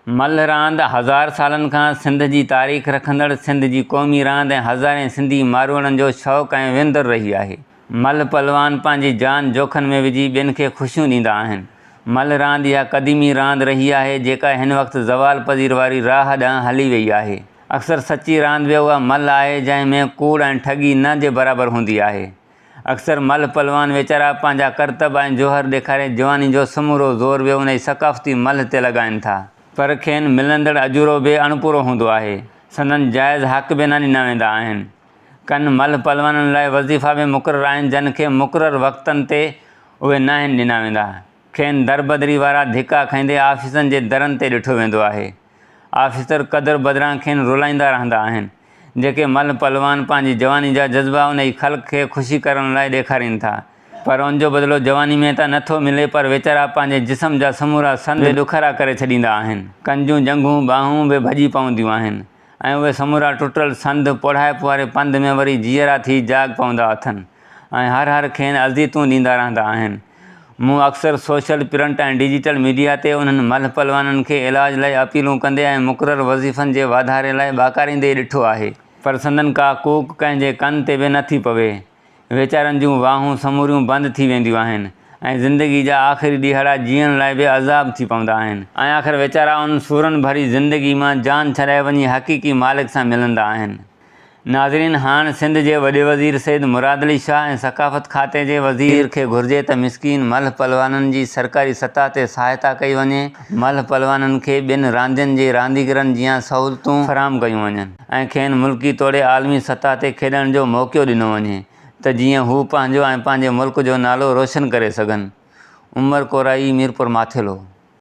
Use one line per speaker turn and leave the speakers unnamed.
मल्ल रांदि हज़ार सालनि खां सिंध जी तारीख़ रखंदड़ सिंध जी क़ौमी रांदि ऐं हज़ारें सिंधी मारवाड़नि जो शौक़ु ऐं विंदुर रही आहे। मल्ल पलवान पंहिंजी जान जोखन में विझी ॿियनि खे ख़ुशियूं ॾींदा आहिनि। मल्ल रांदि इहा क़दीमी रांदि रही आहे जेका हिन वक़्तु ज़वाल पज़ीर वारी राह ॾांहुं हली वई आहे। अक्सर सची रांदि बि उहा मल्ल आहे जंहिं में कूड़ ऐं ठगी न जे बराबरि हूंदी आहे। अक्सर मल्ल पलवान वेचारा पंहिंजा करतब ऐं जोहर ॾेखारे जवानी जो समूरो ज़ोर बि उन सक़ाफ़ती मल्ल ते लॻाइनि था, पर खेनि मिलंदड़ अजूरो बि अणपूरो हूंदो आहे। संदनि जाइज़ हक़ बि न ॾिना वेंदा आहिनि। कनि मल्ल पलवाननि लाइ वज़ीफ़ा बि मुक़ररु आहिनि जिन खे मुक़ररु वक़्तनि ते उहे न आहिनि ॾिना वेंदा। खेनि दरबदरी वारा धिका खाईंदे आफ़ीसनि जे दरनि ते ॾिठो वेंदो आहे। आफ़ीसर क़दुरु बदिरां खेनि रुलाईंदा रहंदा आहिनि। जेके मल्ल पलवान पंहिंजी जवानी जा जज़्बा उन जी ख़ल्क़ खे ख़ुशी करण लाइ ॾेखारीनि था, पर उन जो बदिलो जवानी में त नथो मिले, पर वेचारा पंहिंजे जिस्म जा समूरा संद ॾुखरा करे छॾींदा आहिनि। कंजूं जंघूं ॿाहूं बि भॼी पवंदियूं आहिनि ऐं उहे समूरा टुटल संद पोढ़ाइप वारे पंध में वरी जीअरा थी जाग पवंदा अथनि ऐं हर खेनि अज़ियतूं ॾींदा रहंदा आहिनि। मूं अक्सर सोशल, प्रिंट ऐं डिजिटल मीडिया ते उन्हनि मल्ल पलवाननि खे इलाज लाइ अपीलूं कंदे ऐं मुक़ररु वज़ीफ़नि जे वाधारे लाइ ॿाकारींदे ॾिठो आहे, पर संदनि का कूक कंहिंजे कन ते बि नथी पवे। वेचारनि जूं वाहूं समूरियूं बंदि थी वेंदियूं आहिनि ऐं ज़िंदगी जा आख़िरी ॾींहड़ा जीअण लाइ बि अज़ाब थी पवंदा आहिनि ऐं आख़िर वेचारा उन सूरनि भरी ज़िंदगी मां जान छॾाए वञी हक़ीक़ी मालिक सां मिलंदा आहिनि। नाज़रीन, हाणे सिंध जे वॾे वज़ीर सैयद मुराद अली शाह ऐं सक़ाफ़त खाते जे वज़ीर खे घुरिजे त मिसकीन मल्ल पलवाननि जी सरकारी सतह ते सहायता कई वञे, मल्ल पलवाननि खे ॿियनि रांदियुनि जे रांदीगरनि जीअं सहूलियतूं फ़राहम कयूं वञनि ऐं खेनि मुल्की तौरु आलमी सतह ते खेॾण जो मौक़ो ॾिनो वञे त जीअं हू पंहिंजो ऐं पंहिंजे मुल्क जो नालो रोशन करे सघनि। उमर कोराई, मीरपुर माथेलो।